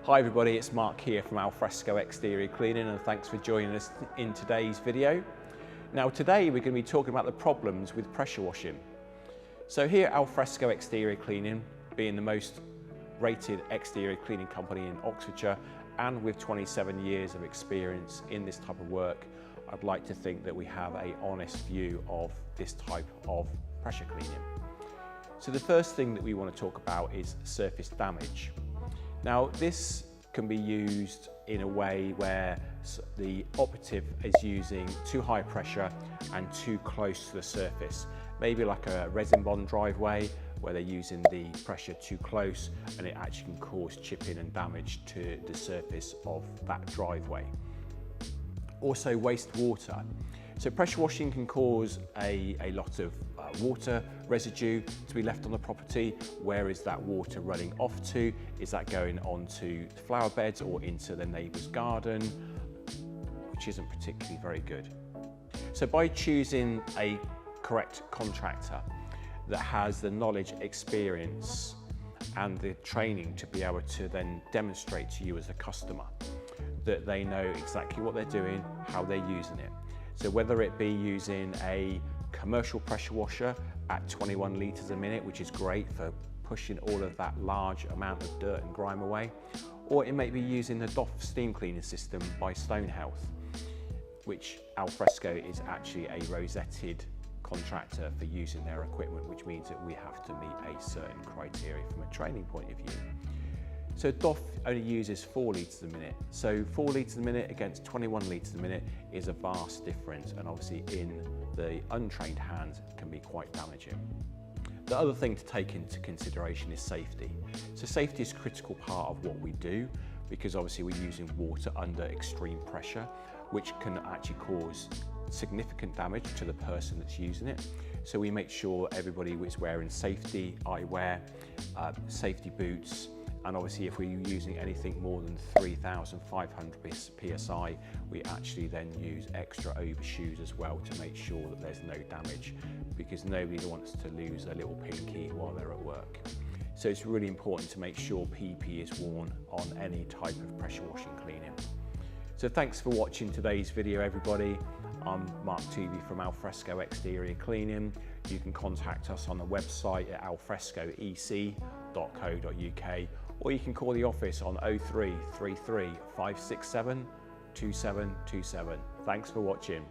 Hi everybody, it's Mark here from Alfresco Exterior Cleaning, and thanks for joining us in today's video. Now today we're going to be talking about the problems with pressure washing. So here at Alfresco Exterior Cleaning, being the most rated exterior cleaning company in Oxfordshire and with 27 years of experience in this type of work, I'd like to think that we have an honest view of this type of pressure cleaning. So the first thing that we want to talk about is surface damage. Now this can be used in a way where the operative is using too high pressure and too close to the surface. Maybe like a resin bond driveway where they're using the pressure too close and it actually can cause chipping and damage to the surface of that driveway. Also wastewater. So pressure washing can cause a lot of water residue to be left on the property. Where is that water running off to? Is that going onto flower beds or into the neighbour's garden, which isn't particularly very good. So by choosing a correct contractor that has the knowledge, experience and the training to be able to then demonstrate to you as a customer that they know exactly what they're doing, how they're using it. So whether it be using a commercial pressure washer at 21 litres a minute, which is great for pushing all of that large amount of dirt and grime away, or it may be using the DOF steam cleaning system by Stone Health, which Alfresco is actually a rosetted contractor for using their equipment, which means that we have to meet a certain criteria from a training point of view. So DOF only uses 4 litres a minute. So 4 litres a minute against 21 litres a minute is a vast difference, and obviously in the untrained hands can be quite damaging. The other thing to take into consideration is safety. So safety is a critical part of what we do, because obviously we're using water under extreme pressure, which can actually cause significant damage to the person that's using it. So we make sure everybody is wearing safety eyewear, safety boots, and obviously if we're using anything more than 3,500 PSI, we actually then use extra overshoes as well to make sure that there's no damage, because nobody wants to lose a little pinky while they're at work. So it's really important to make sure PPE is worn on any type of pressure washing cleaning. So thanks for watching today's video everybody. I'm Mark Tooby from Alfresco Exterior Cleaning. You can contact us on the website at alfrescoec.co.uk, or you can call the office on 0333 567 2727. Thanks for watching.